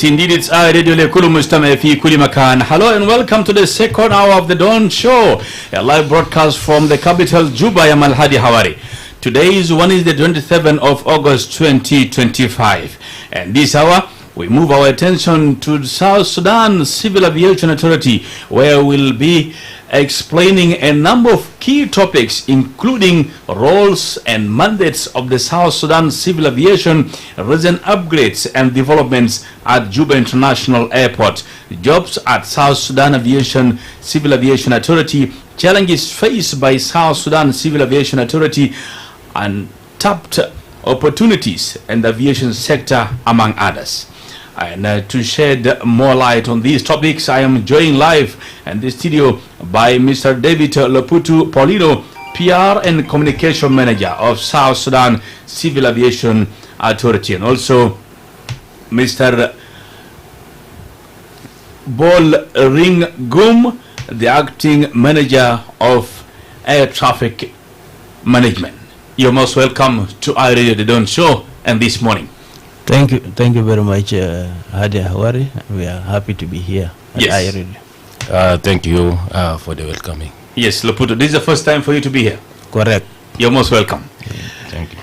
Yes, indeed, it's Radio Lekulu Mustame fi Kuli Makan. Hello and welcome to the second hour of the Dawn Show, a live broadcast from the capital Juba. I am Alhadi Hawari. Today is Wednesday, the 27th of August 2025. And this hour, we move our attention to the South Sudan Civil Aviation Authority, where we'll be explaining a number of key topics, including roles and mandates of the South Sudan Civil Aviation, recent upgrades and developments at Juba International Airport, jobs at South Sudan Aviation Civil Aviation Authority, challenges faced by South Sudan Civil Aviation Authority, and tapped opportunities in the aviation sector, among others. And to shed more light on these topics, I am joined live in the studio by Mr. David Loputu Paulino, PR and Communication Manager of South Sudan Civil Aviation Authority, and also Mr. Bol Ring Gum, the Acting Manager of Air Traffic Management. You're most welcome to our Radio The Dawn Show and this morning. Thank you very much, Alhadi Hawari. We are happy to be here. Yes. Thank you for the welcoming. Yes, Loputu, this is the first time for you to be here. Correct. You're most welcome. Thank you.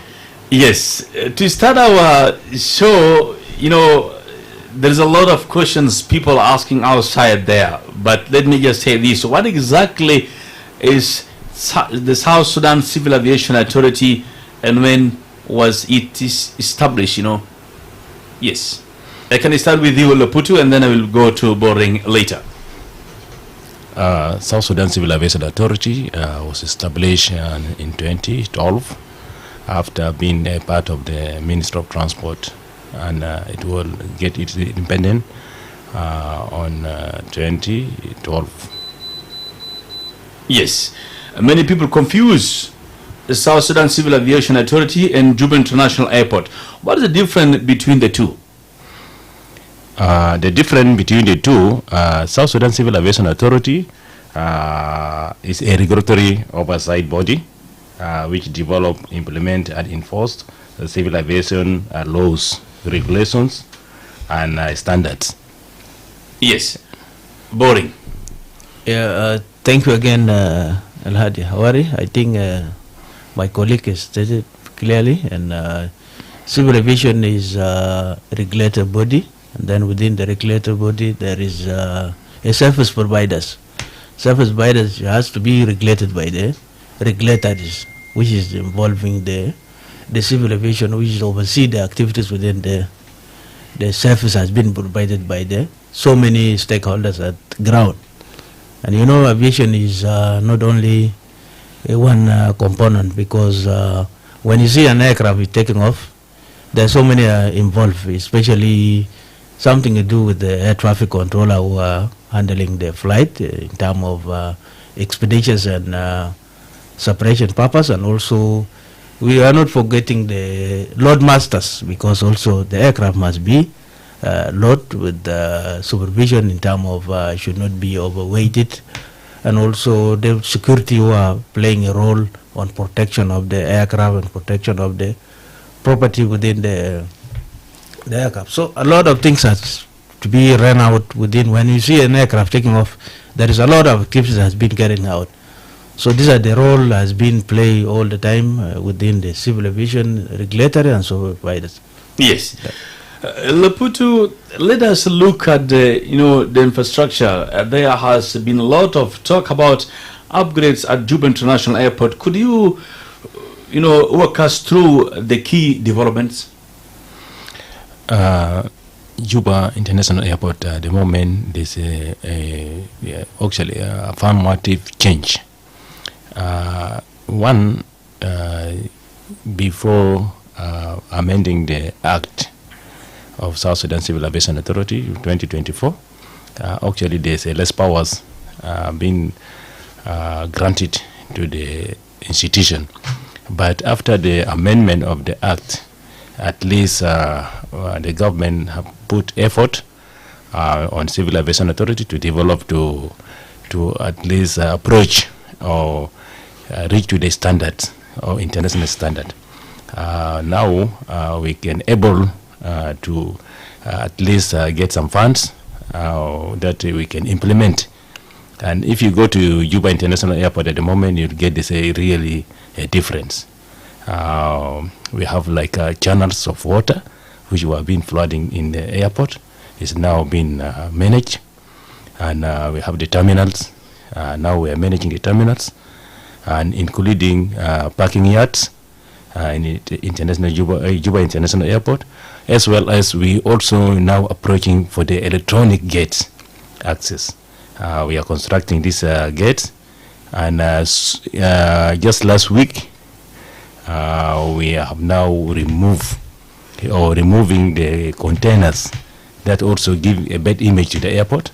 Yes, to start our show, there's a lot of questions people are asking outside there. But let me just say this. What exactly is the South Sudan Civil Aviation Authority, and when was it established, Yes. I can start with you, Loputu, and then I will go to Boring later. South Sudan Civil Aviation Authority was established in 2012 after being a part of the Ministry of Transport, and it will get its independence on 2012. Yes. Many people confuse the South Sudan Civil Aviation Authority and Juba International Airport. What is the difference between the two? The difference between the two, South Sudan Civil Aviation Authority is a regulatory oversight body which develop, implement, and enforce the civil aviation laws, regulations, and standards. Yes. Boring. Yeah. Thank you again, Alhadi Hawari. I think my colleague has stated clearly, and civil aviation is a regulator body, and then within the regulator body there is a service providers. Service providers has to be regulated by the regulators, which is involving the civil aviation, which is oversee the activities within the service has been provided by the so many stakeholders at ground. And aviation is not only one component, because when you see an aircraft is taking off, there are so many involved, especially something to do with the air traffic controller who are handling the flight in terms of expeditions and separation purpose. And also we are not forgetting the load masters, because also the aircraft must be load with supervision in terms of should not be overweighted, and also the security who are playing a role on protection of the aircraft and protection of the property within the aircraft. So a lot of things has to be run out within. When you see an aircraft taking off, there is a lot of activities that has been carried out. So these are the role has been played all the time within the civil aviation regulatory and so providers. Yes. Loputu, let us look at the infrastructure. There has been a lot of talk about upgrades at Juba International Airport. Could you, walk us through the key developments? Juba International Airport, at the moment, there's actually a affirmative change. One, before amending the Act of South Sudan Civil Aviation Authority 2024, actually there's less powers being granted to the institution. But after the amendment of the Act, at least the government have put effort on Civil Aviation Authority to develop to at least approach or reach to the standards or international standard. Now we can able to at least get some funds that we can implement. And if you go to Juba International Airport at the moment, you'll get this really a difference. We have like channels of water which were been flooding in the airport. It's now been managed, and we have the terminals. Now we are managing the terminals, and including parking yards in the international Juba International Airport, as well as we also now approaching for the electronic gates access. We are constructing these gates, and just last week we have now removing the containers that also give a bad image to the airport,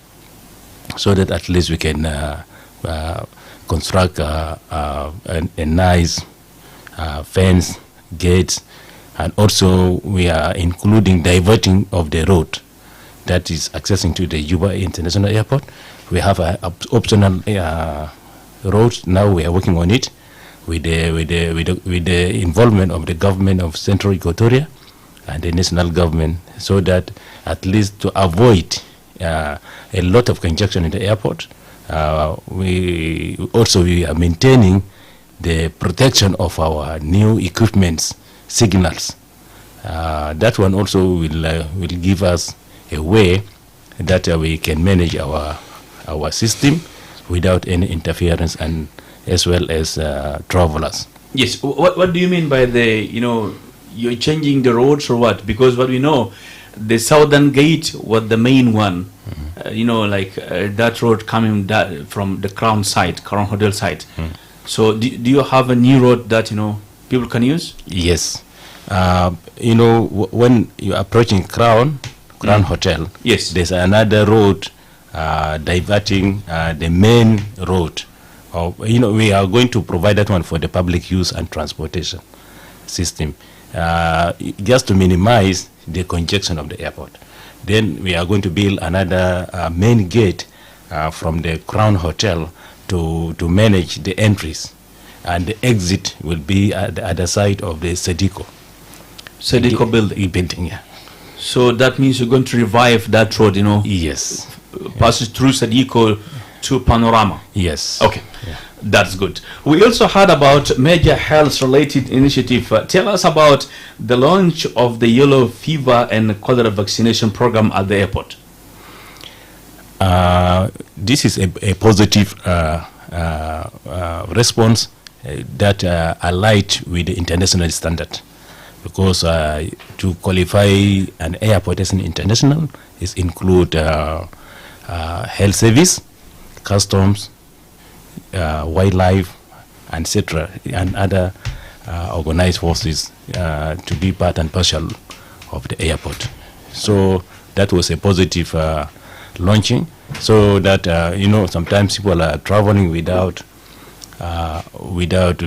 so that at least we can construct a nice fence, gates, and also we are including diverting of the road that is accessing to the Juba International Airport. We have an optional road. Now we are working on it with the involvement of the government of Central Equatoria and the national government, so that at least to avoid a lot of congestion in the airport, we are maintaining the protection of our new equipments, signals. That one also will give us a way that we can manage our system without any interference, and as well as travelers. Yes. What do you mean by you're changing the roads or what? Because what we know, the southern gate was the main one. That road coming from the Crown Hotel side. So do you have a new road that people can use? Yes. When you're approaching Crown Hotel, yes, there's another road diverting the main road. We are going to provide that one for the public use and transportation system, just to minimize the congestion of the airport. Then we are going to build another main gate from the Crown Hotel to manage the entries, and the exit will be at the other side of the SSCAA building. Yeah. So that means you're going to revive that road, Yes. Passes through SSCAA to Panorama. Yes. Okay. Yeah. That's good. We also heard about major health-related initiative. Tell us about the launch of the yellow fever and cholera vaccination program at the airport. This is a positive response that allied with the international standard, because to qualify an airport as an international is include health service, customs, wildlife, etc., and other organized forces to be part and parcel of the airport. So that was a positive launching, so that sometimes people are traveling without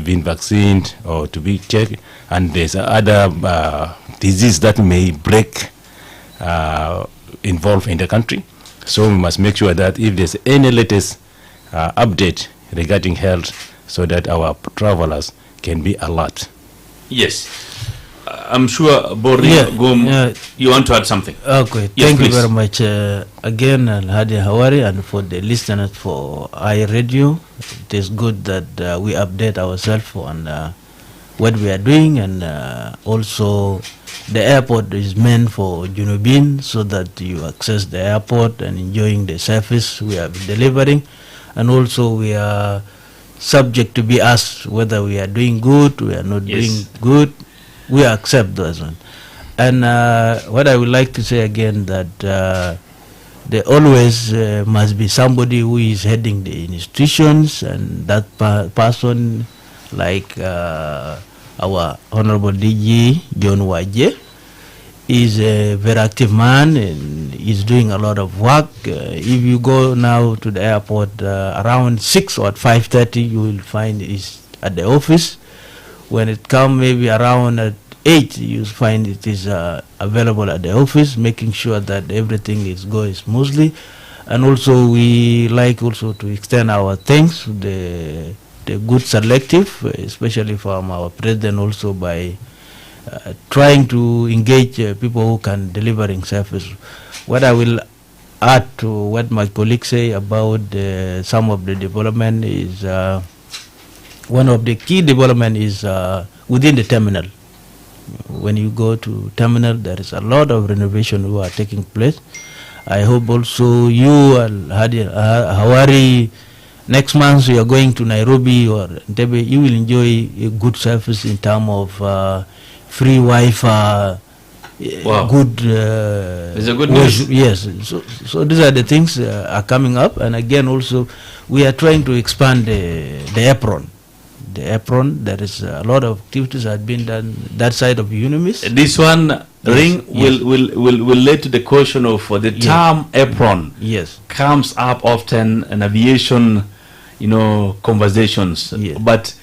being vaccinated or to be checked, and there's other disease that may break involved in the country. So we must make sure that if there's any latest update regarding health, so that our travelers can be alert. Yes. I'm sure Bori you want to add something. Okay, yes, thank please. you very much. Again, Alhadi Hawari, and for the listeners for iRadio, it is good that we update ourselves on what we are doing, and also the airport is meant for Junubin, so that you access the airport and enjoying the service we are delivering, and also we are subject to be asked whether we are doing good, we are not doing good. We accept those one. And what I would like to say again, that there always must be somebody who is heading the institutions, and that person, like our Honorable DG John Waje, is a very active man and is doing a lot of work. If you go now to the airport around 6 or 5:30, you will find he's at the office. When it comes maybe around at 8, you find it is available at the office, making sure that everything is going smoothly. And also we like also to extend our thanks to the good selective, especially from our president, also by trying to engage people who can delivering service. What I will add to what my colleagues say about some of the development is one of the key development is within the terminal. When you go to terminal, there is a lot of renovation who are taking place. I hope also you, Alhadi Hawari, next month you are going to Nairobi or Entebbe, you will enjoy a good service in terms of free Wi-Fi. Wow. Good. It's a good news. Yes. So these are the things are coming up, and again also we are trying to expand the apron. The apron. There is a lot of activities that have been done that side of Unimis. This one ring will lead to the question of the term apron. Yes. Comes up often in aviation, conversations. Yes. But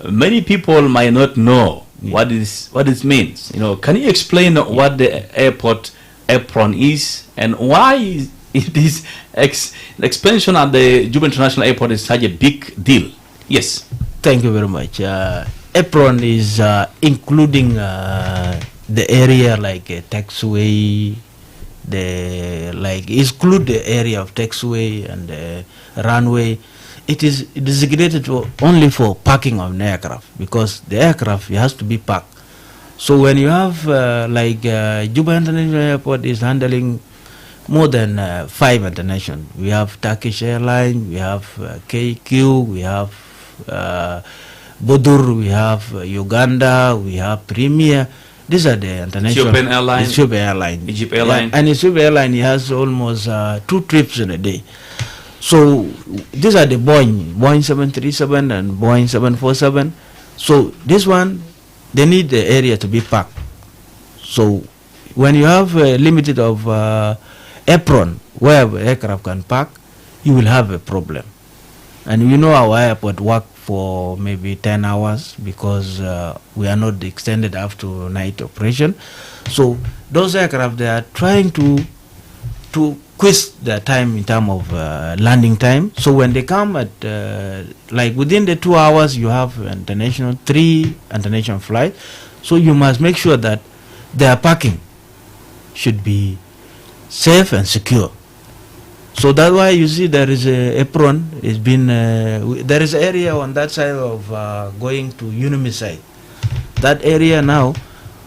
many people might not know what it means. Can you explain what the airport apron is and why this expansion at the Juba International Airport is such a big deal? Yes. Thank you very much. Apron is including the area like taxiway, exclude the area of taxiway and the runway. It is designated only for parking of an aircraft, because the aircraft has to be parked. So when you have Juba International Airport is handling more than 5 international. We have Turkish Airlines, we have KQ, we have Bodur, we have Uganda, we have Premier. These are the international. Ethiopian Airlines. Ethiopian Airlines. Egypt Airlines. Yeah, and Ethiopian Airlines has almost 2 trips in a day. So these are the Boeing 737 and Boeing 747. So this one, they need the area to be packed. So when you have a limited of apron where the aircraft can park, you will have a problem. And our airport work for maybe 10 hours because we are not extended after night operation. So those aircraft, they are trying to quiz their time in terms of landing time. So when they come at within the 2 hours, you have 3 international flights. So you must make sure that their parking should be safe and secure. So that's why you see there is a apron. It's been there is an area on that side of going to Unimi side. That area now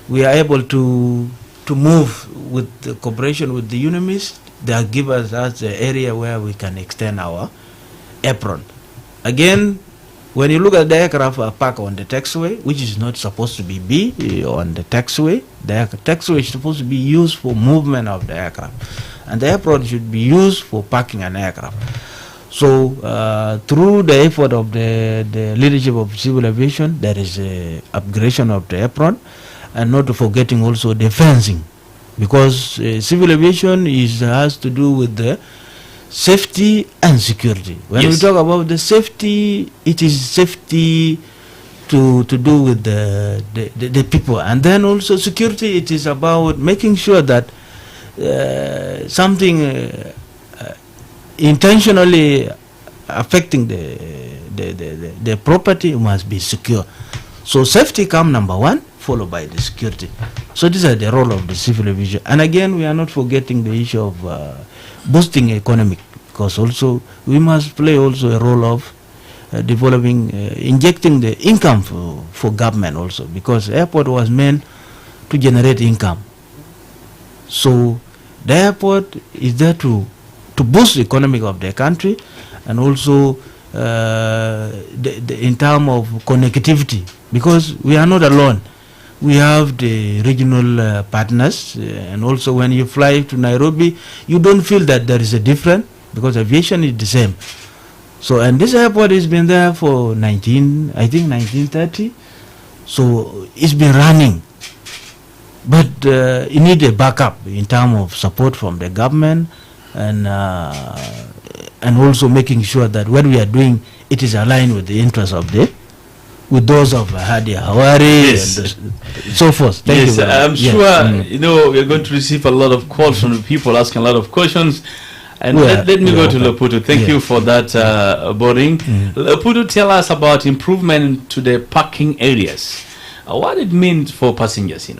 we are able to move with the cooperation with the Unimis. They give us that area where we can extend our apron. Again, when you look at the aircraft parked on the taxiway, which is not supposed to be on the taxiway, the taxiway is supposed to be used for movement of the aircraft, and the apron should be used for parking an aircraft. So through the effort of the leadership of civil aviation, there is a upgradation of the apron, and not forgetting also the fencing, because civil aviation has to do with the safety and security. When we talk about the safety, it is safety to do with the people, and then also security. It is about making sure that something intentionally affecting the property must be secure. So safety come number 1, followed by the security. So these are the role of the civil aviation. And again, we are not forgetting the issue of boosting economic, because also we must play also a role of developing, injecting the income for government also, because airport was meant to generate income. So the airport is there to boost the economic of the country, and also in terms of connectivity, because we are not alone. We have the regional partners, and also when you fly to Nairobi, you don't feel that there is a difference, because aviation is the same. So, and this airport has been there for 1930. So it's been running, but it needs a backup in terms of support from the government, and also making sure that what we are doing, it is aligned with the interests of with those of Alhadi Hawari and so forth. Thank you. I'm sure we're going to receive a lot of calls from people asking a lot of questions. And let me go to Loputu. Thank you for that boarding. Loputu, tell us about improvement to the parking areas. What it means for passengers,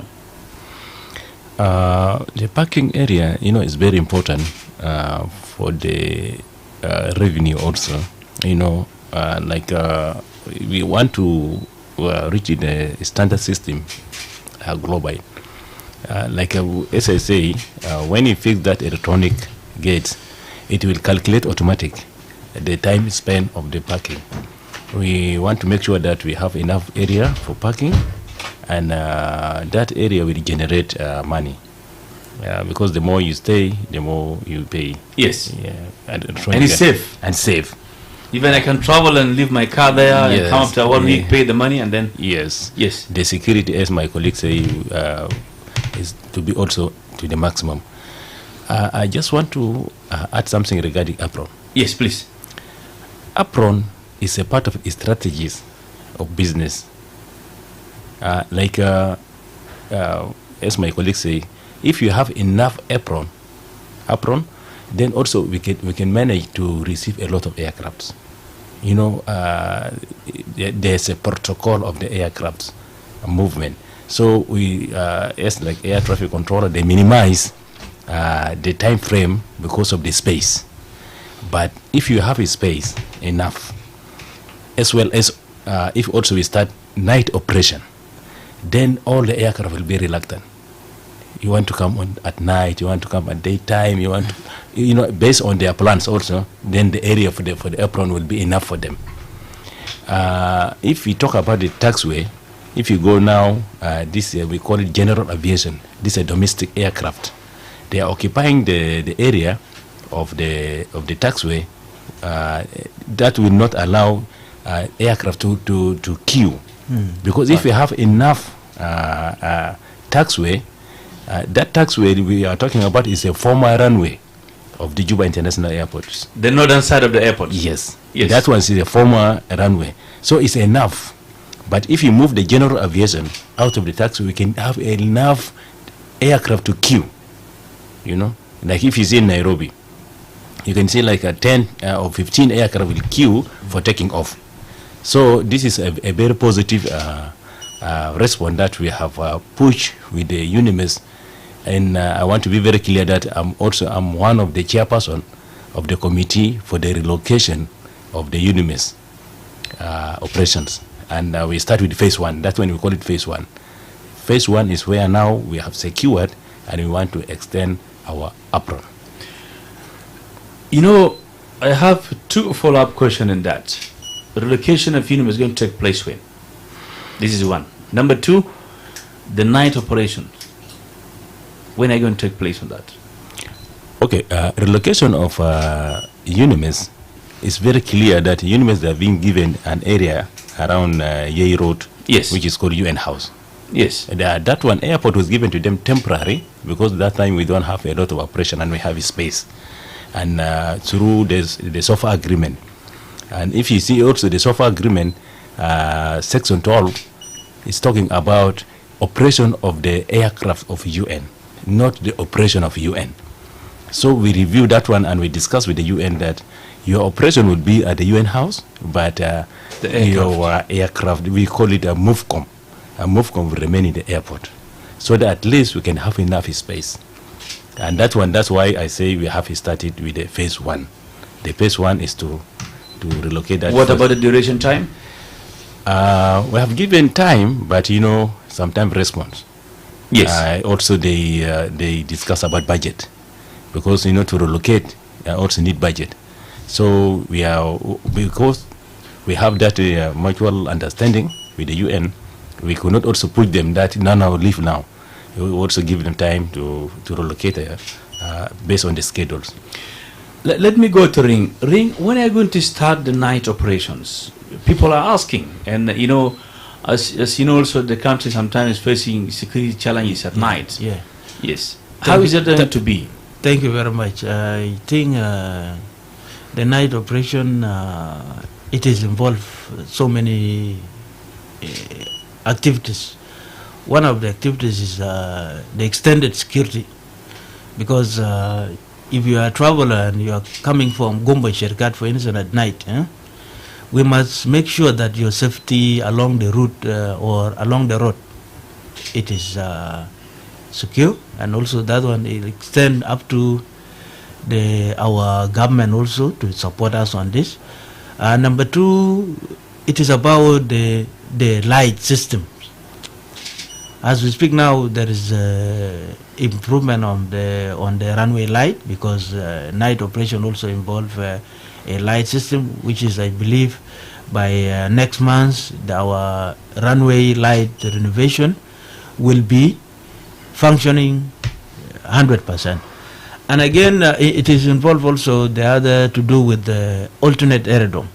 The parking area, is very important for the revenue also. We want to reach the standard system globally. As I say, when you fix that electronic gates, it will calculate automatic the time spent of the parking. We want to make sure that we have enough area for parking, and that area will generate money. Because the more you stay, the more you pay. Yes. Yeah. And it's safe. And safe. Even I can travel and leave my car there and come after 1 week, pay the money, and then... Yes. Yes. The security, as my colleagues say, is to be also to the maximum. I just want to add something regarding apron. Yes, please. Apron is a part of strategies of business. As my colleagues say, if you have enough apron, then also we can manage to receive a lot of aircrafts. There's a protocol of the aircrafts movement. So we, as like air traffic controller, they minimize the time frame because of the space. But if you have a space enough, as well as if also we start night operation, then all the aircraft will be reluctant. You want to come on at night, you want to come at daytime, you want to, based on their plans also, then the area for the apron will be enough for them. If we talk about the taxiway, if you go now, we call it general aviation. This is a domestic aircraft. They are occupying the area of the taxiway. That will not allow aircraft to queue. Because if we have enough taxiway, that taxiway we are talking about is a former runway of the Juba International Airport. The northern side of the airport? Yes. That one is a former runway. So it's enough. But if you move the general aviation out of the taxiway, we can have enough aircraft to queue. Like if you see in Nairobi, you can see like a 10 or 15 aircraft will queue for taking off. So this is a very positive response that we have pushed with the UNIMES. And I want to be very clear that I'm one of the chairperson of the committee for the relocation of the UNIMES operations. And we start with phase 1. That's when we call it phase 1. Phase 1 is where now we have secured and we want to extend our apron. I have 2 follow-up questions in that. The relocation of UNIMES is going to take place when? This is 1. Number 2, the night operation. When are you going to take place on that? Okay, relocation of UNIMES is very clear that UNIMES are being given an area around Yei Road, yes, which is called UN House. Yes. That one airport was given to them temporary because that time we don't have a lot of operation and we have space. And through the SOFA agreement. And if you see also the SOFA agreement, section 12 is talking about operation of the aircraft of UN, not the operation of UN. So we reviewed that one and we discussed with the UN that your operation would be at the UN house, but your aircraft, we call it a MOVCOM. A MOVCOM will remain in the airport, so that at least we can have enough space. And that's why I say we have started with the phase 1. The phase 1 is to relocate that. What about the duration time? We have given time, but sometimes response. Yes. Also, they discuss about budget, because to relocate also need budget. So because we have that mutual understanding with the UN, we could not also put them that now leave now. We will also give them time to relocate based on the schedules. Let me go to Ring. Ring, when are you going to start the night operations? People are asking, and as you know, also the country sometimes is facing security challenges at night. Yeah. Yes. How is it going to be? Thank you very much. I think the night operation, it is involved so many activities. One of the activities is the extended security, because if you are a traveler and you are coming from Gombe Sherkat, for instance, at night, we must make sure that your safety along the route or along the road, it is secure, and also that one it extend up to our government also to support us on this. Number two, it is about the light system. As we speak now, there is improvement on the runway light, because night operation also involve a light system, which is, I believe, by next month our runway light renovation will be functioning 100%. And again, it is involved also the other to do with the alternate aerodrome.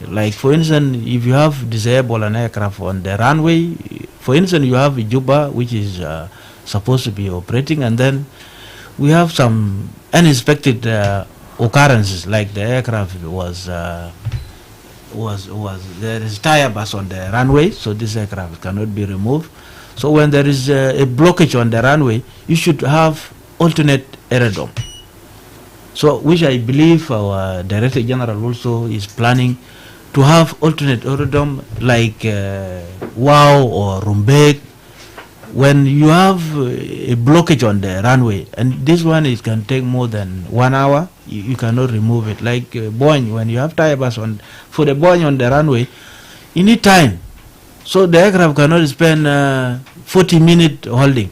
Like, for instance, if you have disabled an aircraft on the runway, for instance, you have Juba, which is supposed to be operating, and then we have some unexpected occurrences, like the aircraft was there is tire burst on the runway, so this aircraft cannot be removed. So when there is a blockage on the runway, you should have alternate aerodrome. So, which I believe our Director General also is planning to have alternate aerodrome, like Wow or Rumbek. When you have a blockage on the runway, and this one it can take more than 1 hour, you cannot remove it. Like Boeing, when you have tire burst for the Boeing on the runway, you need time. So the aircraft cannot spend 40 minutes holding.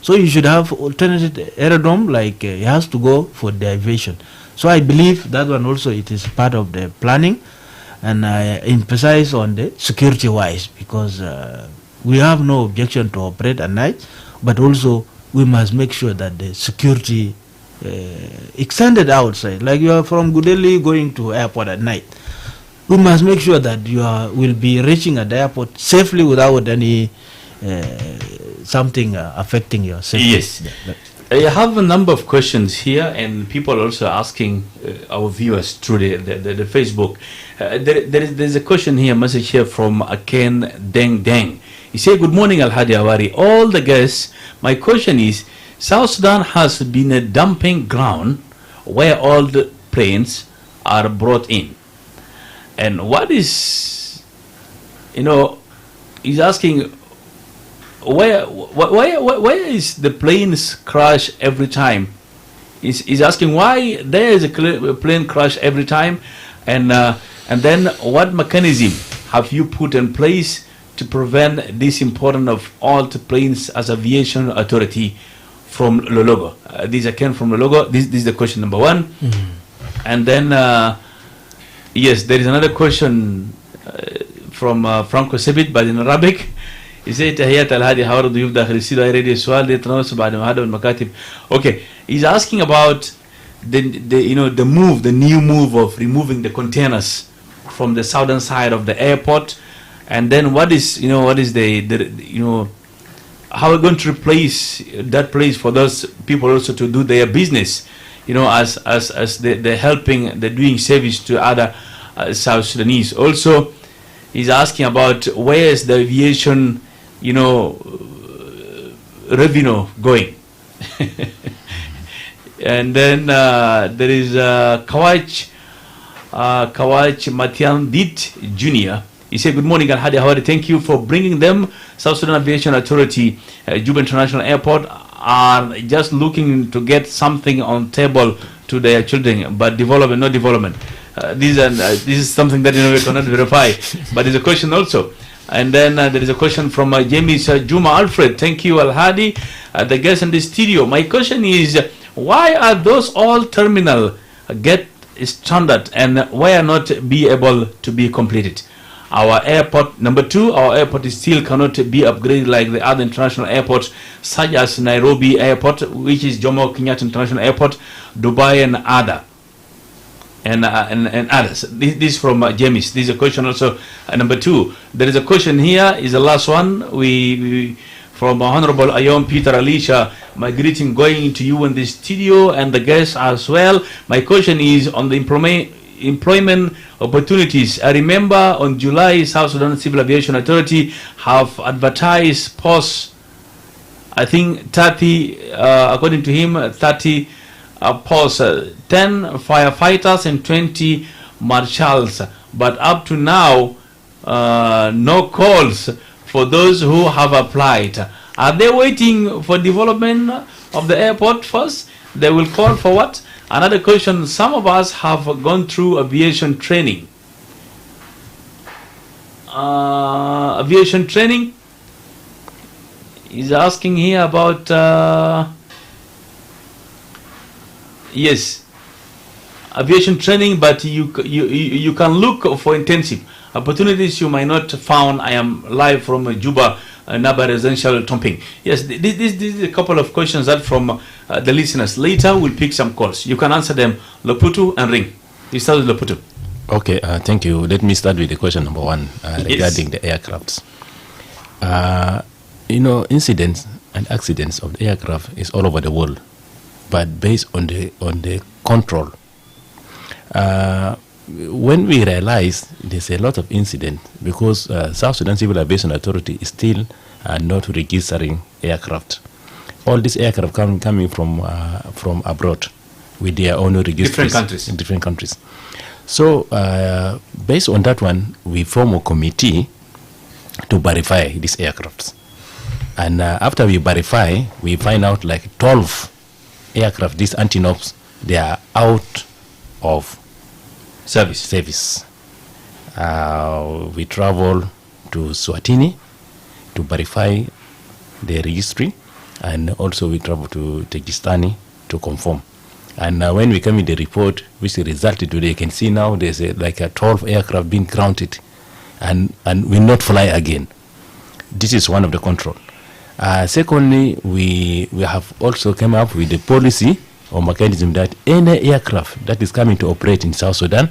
So you should have alternative aerodrome, like it has to go for the aviation. So I believe that one also, it is part of the planning, and I emphasize on the security wise, because we have no objection to operate at night, but also we must make sure that the security extended outside. Like you are from Gudeli going to airport at night, we must make sure that you will be reaching at the airport safely without any something affecting your safety. Yes. I have a number of questions here, and people are also asking our viewers through the Facebook. There's a question here, message here from Aken Deng Deng. He said, "Good morning, Alhadi Hawari. All the guests, my question is, South Sudan has been a dumping ground where all the planes are brought in. And what is, he's asking, where is the planes crash every time? He's asking why there is a plane crash every time, and then what mechanism have you put in place to prevent this important of all the planes as aviation authority from Lologo?" This again from Lologo. This is the question number one. And then yes, there is another question from Franco Sebit, but in Arabic. He said, "Tahiyat Alhadi Hawari ضيوف داخل الاستوديو هاي راديو سؤال ليتناوب بعد ما هذا المكاتب." Okay, he's asking about the new move of removing the containers from the southern side of the airport, and then what is the how are we going to replace that place for those people also to do their business, as they're helping, they're doing service to other South Sudanese. Also, he's asking about where is the aviation revenue going. And then there is Kawach Matian Dit Jr. He said, "Good morning, Alhadi Hawari. Thank you for bringing them. South Sudan Aviation Authority, Juba International Airport, are just looking to get something on table to their children, but development, no development." This is something that we cannot verify, but there's a question also. And then there is a question from James Juma Alfred. "Thank you, Alhadi, the guest in the studio. My question is, why are those all terminal get standard and why are not be able to be completed? Our airport, number two, our airport is still cannot be upgraded like the other international airports, such as Nairobi Airport, which is Jomo Kenyatta International Airport, Dubai, and other." And others. This from James. This is a question also. Number two, there is a question here. Is the last one. We from Honorable Ayom Peter Alicia. My greeting going to you in the studio and the guests as well. My question is on the employment opportunities. I remember on July, South Sudan Civil Aviation Authority have advertised posts. I think 30, according to him, 30. Post 10 firefighters and 20 marshals. but up to now, no calls for those who have applied. Are they waiting for development of the airport first? They will call for what? Another question, some of us have gone through aviation training. Aviation training is asking here about, yes, aviation training, but you can look for intensive opportunities you might not found. I am live from Juba, Naba residential Tomping. Yes, this is a couple of questions that from the listeners. Later we'll pick some calls. You can answer them, Loputu and Ring. You start with Loputu. Okay, thank you. Let me start with the question number one regarding the aircrafts. Incidents and accidents of the aircraft is all over the world, but based on the control. When we realize there's a lot of incidents because South Sudan Civil Aviation Authority is still not registering aircraft. All these aircraft coming from abroad with their own registries in different countries. So based on that one, we form a committee to verify these aircrafts. And after we verify, we find out like 12 aircraft, these antinopes, they are out of service. We travel to Swatini to verify the registry, and also we travel to Tegistani to confirm. And when we come in the report, which resulted today, you can see now there's like a 12 aircraft being grounded and will not fly again. This is one of the control. Secondly, we have also come up with the policy or mechanism that any aircraft that is coming to operate in South Sudan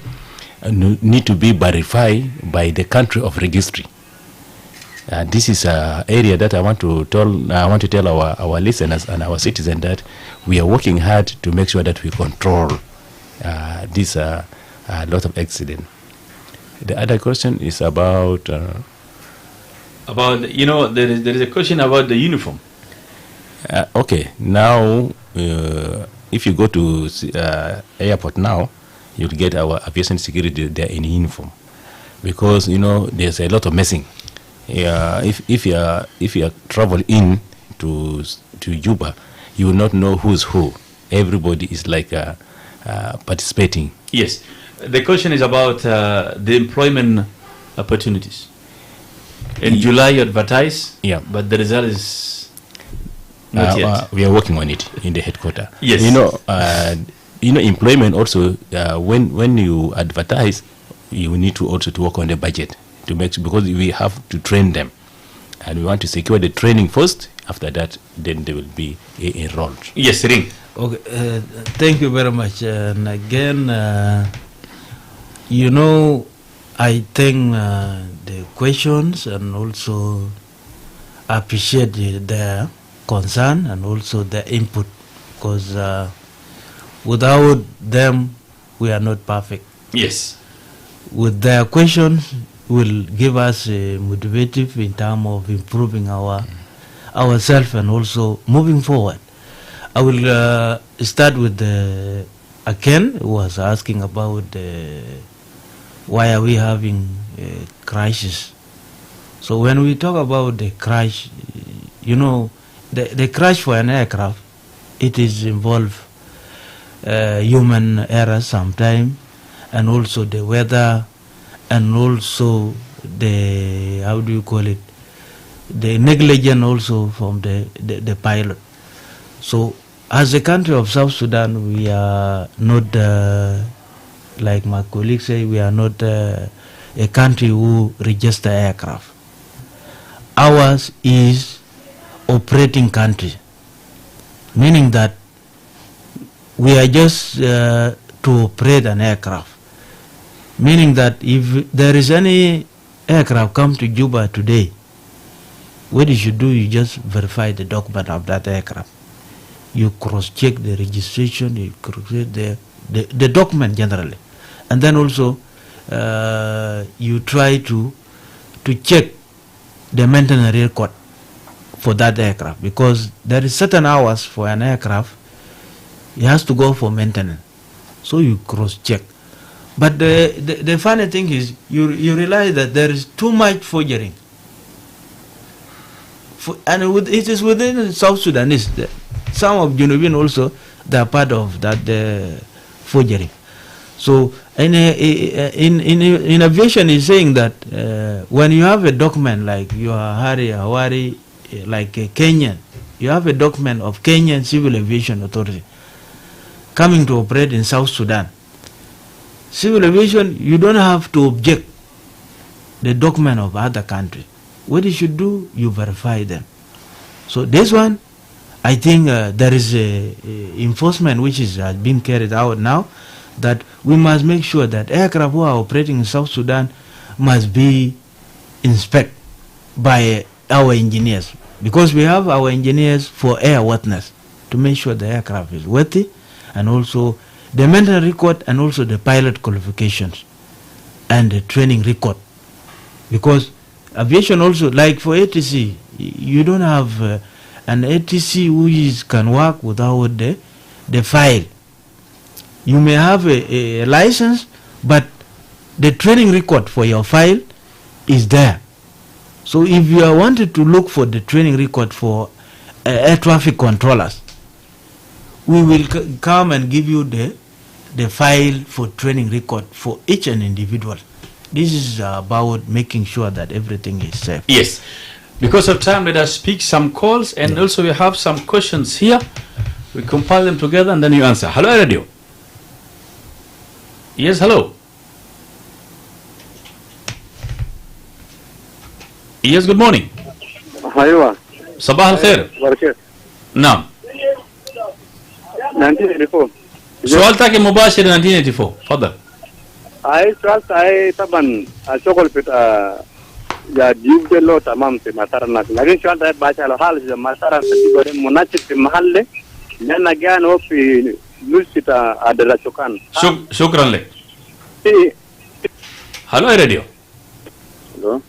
need to be verified by the country of registry. This is an area that I want to tell our listeners and our citizens that we are working hard to make sure that we control this lot of accident. The other question is about there is a question about the uniform. Okay, now if you go to airport now, you'll get our aviation security there in uniform, because there's a lot of messing. If you travel in to Juba, you will not know who's who. Everybody is like participating. Yes, the question is about the employment opportunities. In July you advertise, but the result is not yet. We are working on it in the headquarters. Yes. Employment also, when you advertise, you need to also to work on the budget to make sure, because we have to train them, and we want to secure the training first. After that, then they will be enrolled. Yes, Ring. Okay, thank you very much. And again, I think the questions and also appreciate their concern and also their input, because without them, we are not perfect. Yes. With their questions, will give us a motivative in terms of improving ourselves and also moving forward. I will start with Aken, who was asking about why are we having a crisis. So when we talk about the crash, the crash for an aircraft, it is involve human error sometimes, and also the weather, and also the, the negligence also from the pilot. So as a country of South Sudan, we are not, like my colleagues say, we are not a country who register aircraft. Ours is operating country, meaning that we are just to operate an aircraft. Meaning that if there is any aircraft come to Juba today, what you should do, you just verify the document of that aircraft. You cross-check the registration, you cross-check the document generally. And then also, you try to check the maintenance record for that aircraft, because there is certain hours for an aircraft, it has to go for maintenance. So you cross-check. But the funny thing is, you realize that there is too much forgery. It is within South Sudan. Some of Junubin also, they are part of that forgery. So in aviation is saying that when you have a document like your Alhadi Hawari, like a Kenyan, you have a document of Kenyan Civil Aviation Authority coming to operate in South Sudan. Civil aviation, you don't have to object the document of other country. What you should do, you verify them. So this one, I think there is a enforcement which is being carried out now, that we must make sure that aircraft who are operating in South Sudan must be inspected by our engineers, because we have our engineers for airworthiness to make sure the aircraft is worthy, and also the maintenance record, and also the pilot qualifications and the training record. Because aviation also, like for ATC, you don't have an ATC who can work without the file. You may have a license, but the training record for your file is there. So if you are wanted to look for the training record for air traffic controllers, we will come and give you the file for training record for each and individual. This is about making sure that everything is safe. Yes. Because of time, let us speak some calls, and also we have some questions here. We compile them together and then you answer. Hello, radio. Yes, hello. Yes, good morning. Aywa. Sabah al-khair. Barakah. Naam. 1984. سؤال تاكي مباشر 1984. تفضل. سؤال طبعا الشغل في جيب له تمام في مطار الناس، لكن سؤال ده باش على حال في مطار في مناسب في محل لأن جانوا في نسيت أدرى شكان. شكرا لك. هلو يا راديو. Hello.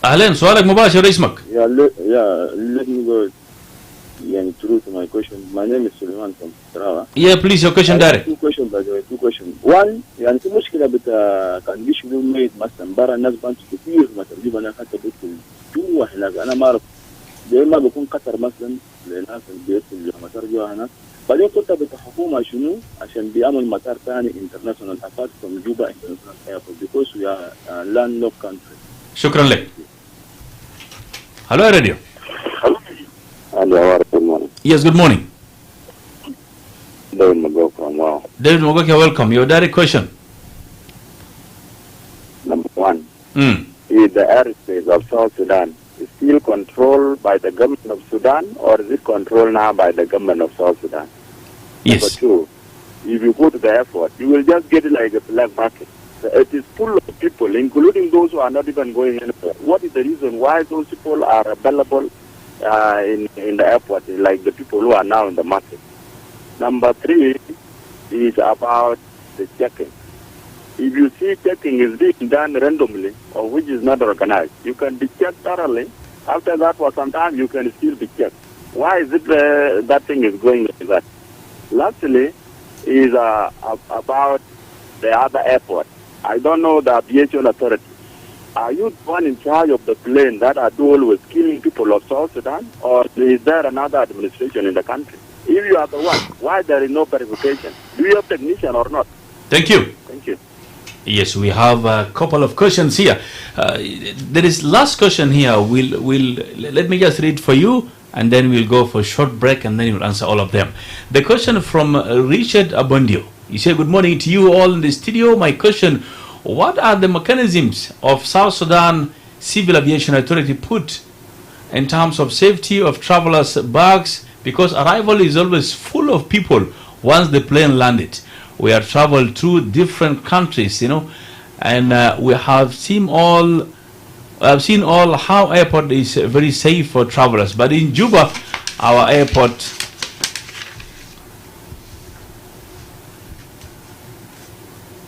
أهلا، سؤالك مباشر، اسمك؟ Let me go through to my question. My name is Suleiman from Tarawa. Yeah, please, your question direct. Two questions, by the way, two questions. One, في مشكلة كان جيش ميت مثلا برا الناس بانت كثير مثلا جيب أنا حتى بدخل جوا هناك، أنا ما أعرف دائما بكون قطر مثلا لناس البيت اللي مطار جوا هناك، بعدين كنت بتحكومة شنو عشان بيعمل مطار ثاني international apart from Juba International Airport because we are a landlocked country. شكرا لك. هلو يا راديو. Good morning. Yes, good morning. David Mago from Wow. David Mogoke, welcome. Your direct question. Number one, Is the airspace of South Sudan still controlled by the government of Sudan, or is it controlled now by the government of South Sudan? Yes. Number two, if you go to the airport, you will just get it like a black market. It is full of people, including those who are not even going anywhere. What is the reason why those people are available in the airport, like the people who are now in the market? Number three is about the checking. If you see checking is being done randomly or which is not organized, you can be checked thoroughly. After that, for some time, you can still be checked. Why is it that thing is going like that? Lastly, is about the other airport. I don't know the aviation authority. Are you the one in charge of the plane that are always killing people of South Sudan, or is there another administration in the country? If you are the one, why there is no verification? Do you have technician or not? Thank you. Thank you. Yes, we have a couple of questions here. There is last question here. Let me just read for you, and then we'll go for a short break, and then we'll answer all of them. The question from Richard Abondio. He said, good morning to you all in the studio. My question, what are the mechanisms of South Sudan Civil Aviation Authority put in terms of safety of travelers' bags? Because arrival is always full of people once the plane landed. We have traveled through different countries, and we have seen all how airport is very safe for travelers. But in Juba, our airport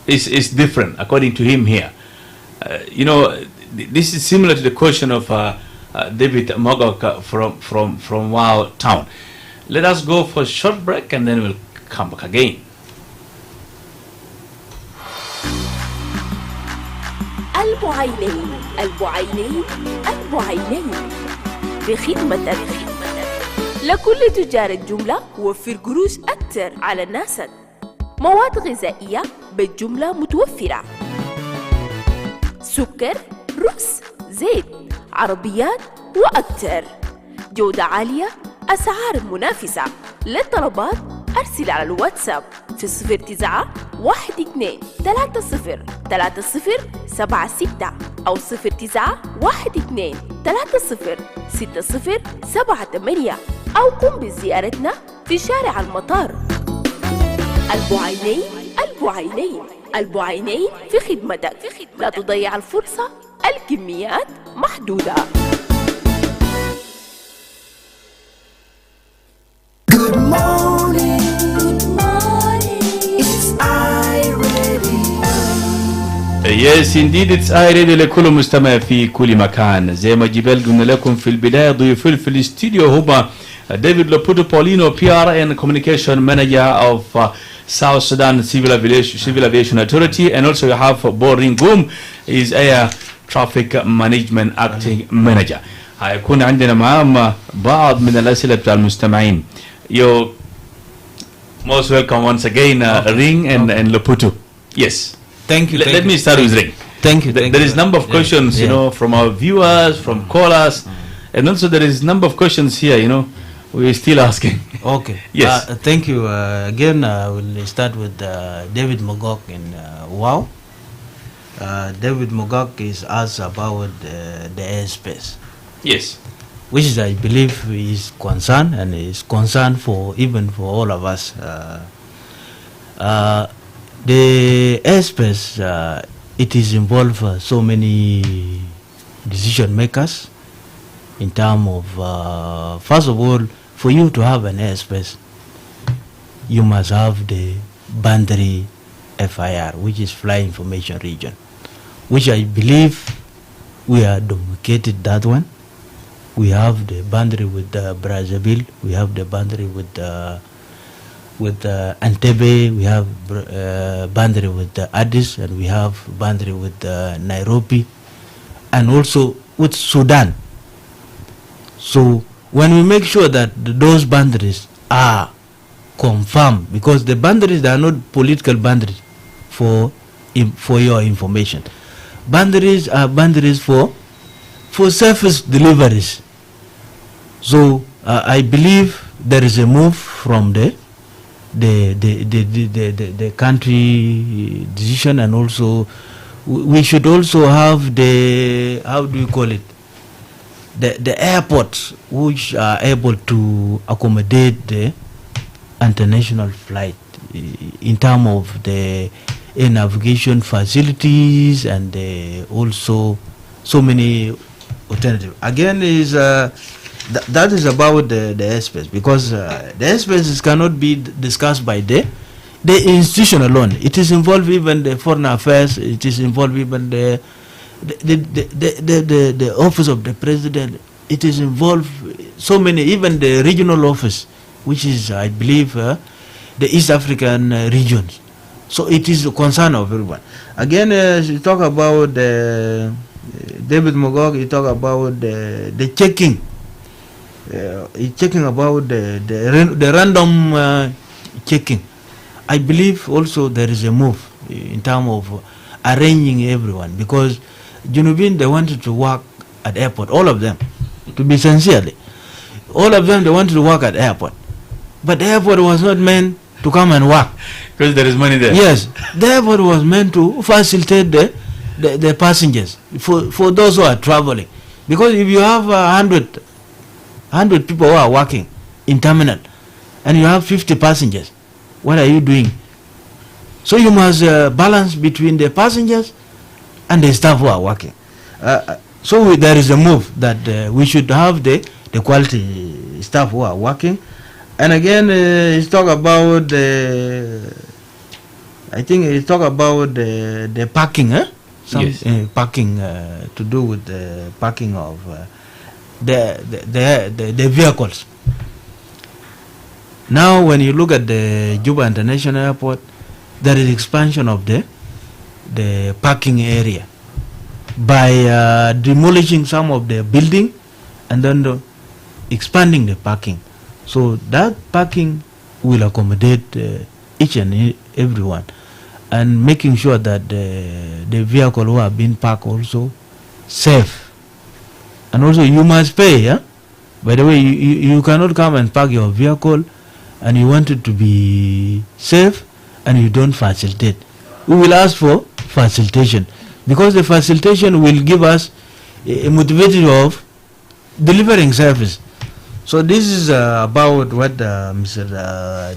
is different, according to him here. This is similar to the question of David Mogok from Wow Town. Let us go for a short break, and then we'll come back again. البعينين البعينين البعينين بخدمتك. لكل تجار الجملة وفر قروش أكتر على الناس. مواد غذائية بالجملة متوفرة، سكر، رز، زيت، عربيات وأكتر. جودة عالية، أسعار منافسة. للطلبات أرسل على الواتساب في 0912303076 أو 0912306078 أو قم بزيارتنا في شارع المطار. البعينين البعينين البعينين في خدمتك. لا تضيع الفرصة، الكميات محدودة. Good morning, good morning. It's iRadio. Yes indeed it's iRadio لكل مستمع في كل مكان. زي ما جبال قلنا لكم في البداية ضيوفي في الاستوديو هما David Loputu Paulino, PR and Communication Manager of South Sudan Civil Aviation Authority, and also you have Boring Goom, is Air Traffic Management Acting Manager. هيكون عندنا معاهم بعض من الأسئلة بتاع المستمعين. You're most welcome once again, Ring and Loputu. Yes. Thank you. Let me start with Ring. Thank you. There is number of questions, you know, from our viewers, from callers, and also there is number of questions here, you know, we're still asking. Okay. Yes. Thank you. Again, we'll start with David Mogok in Wow. David Mogok is asked about the airspace. Yes. Which is, I believe, is concern and is concern for even for all of us. The airspace, it is involved so many decision makers in terms of, first of all, for you to have an airspace, you must have the boundary FIR, which is Flight Information Region, which I believe we are domesticated that one. We have the boundary with Brazzaville, we have the boundary with Entebbe, we have boundary with Addis, and we have boundary with Nairobi, and also with Sudan. So when we make sure that those boundaries are confirmed, because the boundaries, they are not political boundaries for your information. Boundaries are boundaries for service deliveries. So I believe there is a move from the country decision, and also we should also have the, how do you call it, the airports which are able to accommodate the international flight in terms of the navigation facilities, and also so many alternatives. Again, is that is about the airspace, because the airspace cannot be discussed by the institution alone. It is involved even the foreign affairs. It is involved even the office of the president. It is involved so many, even the regional office, which is, I believe, the East African regions. So it is a concern of everyone. Again, you talk about David Mogok, you talk about the checking. He's checking about the random checking. I believe also there is a move in terms of arranging everyone, because Junubin, they wanted to work at airport, all of them, to be sincerely. All of them, they wanted to work at airport. But the airport was not meant to come and work. Because there is money there. Yes. The airport was meant to facilitate the passengers, for those who are traveling. Because if you have 100 people who are working in terminal, and you have 50 passengers, what are you doing? So you must balance between the passengers and the staff who are working. So there is a move that we should have the quality staff who are working. And again, he's talk about the parking, Yes. Parking to do with the parking of the vehicles. Now, when you look at the Juba International Airport, there is expansion of the parking area. by demolishing some of the building and then expanding the parking. So that parking will accommodate each and everyone, and making sure that the vehicle who are being parked also safe. And also you must pay, yeah? By the way, you cannot come and park your vehicle and you want it to be safe and you don't facilitate. We will ask for facilitation, because the facilitation will give us a motivation of delivering service. So this is about what Mr.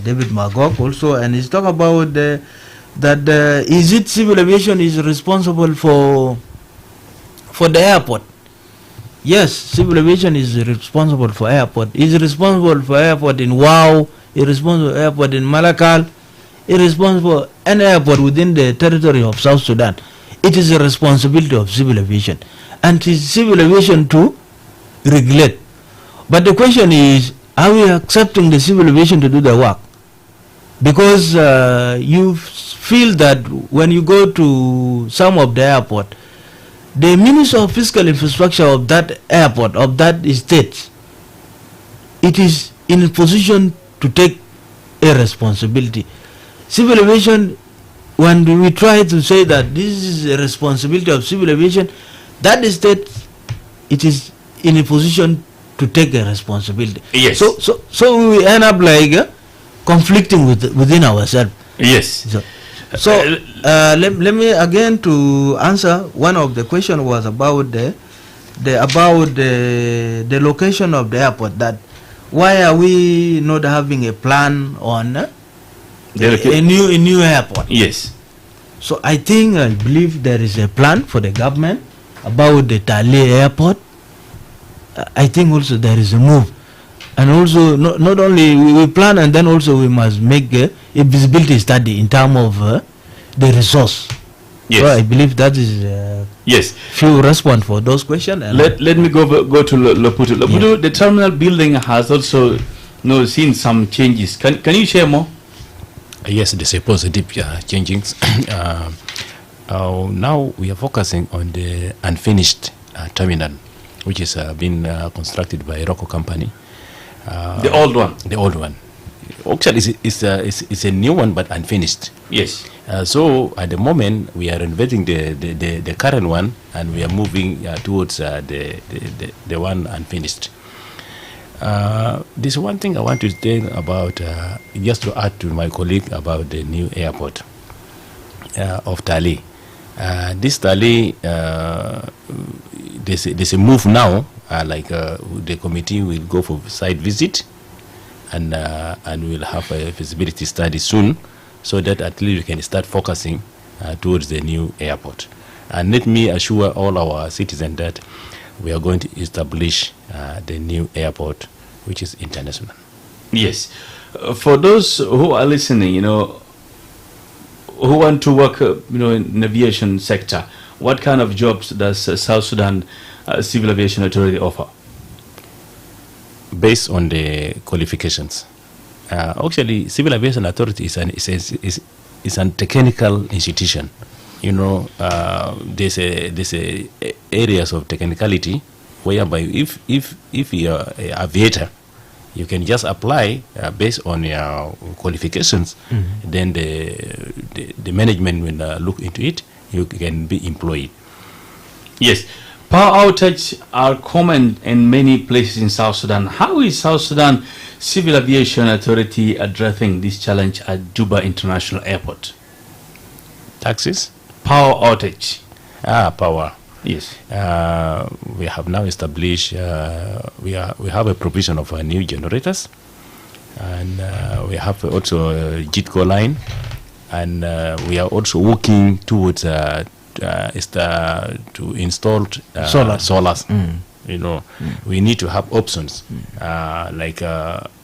David Magog also, and he's talk about that is it civil aviation is responsible for the airport? Yes, civil aviation is responsible for airport. Is responsible for airport in Wau, is responsible for airport in Malakal, is responsible for any airport within the territory of South Sudan. It is a responsibility of civil aviation, and it is civil aviation to regulate. But the question is, are we accepting the civil aviation to do the work? Because you feel that when you go to some of the airport, the Minister of Fiscal Infrastructure of that airport, of that state, it is in a position to take a responsibility. Civil aviation, when we try to say that this is a responsibility of civil aviation, that state, it is in a position to take a responsibility. Yes. So we end up like conflicting within ourselves. Yes. So let me again to answer one of the question was about the location of the airport. That why are we not having a plan on a new airport? Yes. So I believe there is a plan for the government about the Tale airport. I think also there is a move, and also not only we plan, and then also we must make a visibility study in terms of the resource. Yes. So I believe that is yes. Few response for those questions. Let me go to Loputu. Loputu, the terminal building has also seen some changes. Can you share more? Yes, there's a positive changes. Now we are focusing on the unfinished terminal, which is been constructed by Rocco Company. The old one. The old one. Actually, it's a new one, but unfinished. Yes. So at the moment we are renovating the current one, and we are moving towards the one unfinished. This one thing I want to tell about, just to add to my colleague about the new airport of Tali. This Tali, there's a move now. The committee will go for site visit, and we'll have a feasibility study soon, so that at least we can start focusing towards the new airport. And let me assure all our citizens that we are going to establish the new airport, which is international. Yes. For those who are listening, who want to work, in the aviation sector, what kind of jobs does South Sudan Civil Aviation Authority offer? Based on the qualifications. Actually, Civil Aviation Authority is an technical institution. There's a areas of technicality whereby if you're an aviator, you can just apply based on your qualifications. Mm-hmm. Then the management will look into it. You can be employed. Yes. Power outages are common in many places in South Sudan. How is South Sudan Civil Aviation Authority addressing this challenge at Juba International Airport? Taxes? Power outage. Power. Yes. We have now established, we have a provision of new generators, and we have also a JITCO line, and we are also working towards to install solars. We need to have options.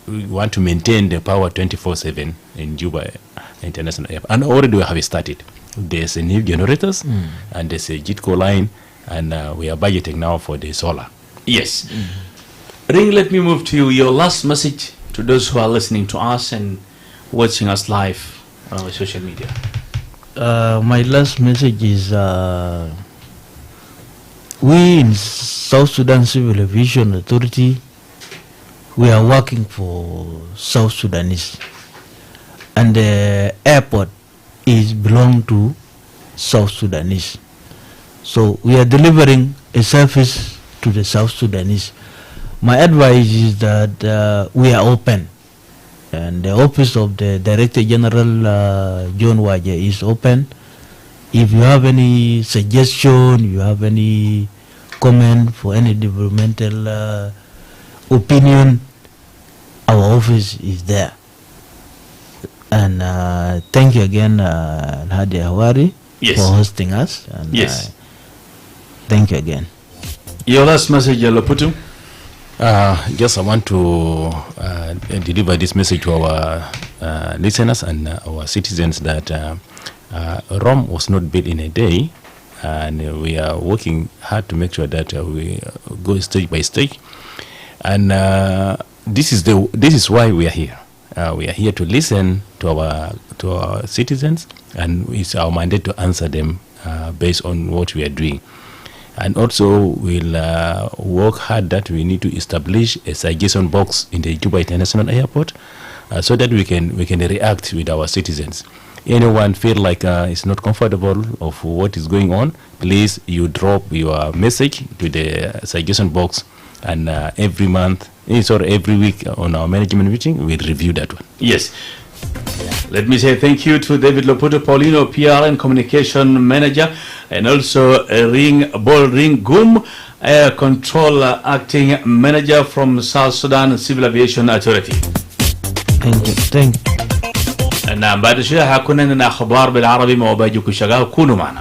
We want to maintain the power 24/7 in Juba International Airport, and already we have started. There's a new generators, and there's a JITCO line, and we are budgeting now for the solar. Yes. Ring, let me move to you. Your last message to those who are listening to us and watching us live on our social media. My last message is we in South Sudan Civil Aviation Authority, we are working for South Sudanese, and the airport is belong to South Sudanese. So we are delivering a service to the South Sudanese. My advice is that we are open, and the office of the Director General John Waja is open. If you have any suggestion, you have any comment for any developmental opinion, our office is there. And thank you again, Alhadi Hawari, for hosting us. And, thank you again. Your last message, Loputu? Just I want to deliver this message to our listeners and our citizens that Rome was not built in a day, and we are working hard to make sure that we go stage by stage. And this is why we are here. We are here to listen to our citizens, and it's our mandate to answer them based on what we are doing. And also, we'll work hard that we need to establish a suggestion box in the Juba International Airport so that we can react with our citizens. Anyone feel like it's not comfortable of what is going on, please you drop your message to the suggestion box, and every week on our management meeting we'll review that one. Yes. Let me say thank you to David Loputu, Paulino, PR and Communication Manager, and also Ring Gum, Air Control Acting Manager from South Sudan Civil Aviation Authority. Thank you. نعم بعد شوية حكون لنا أخبار بالعربي ما باجيكم شغال كونوا معنا.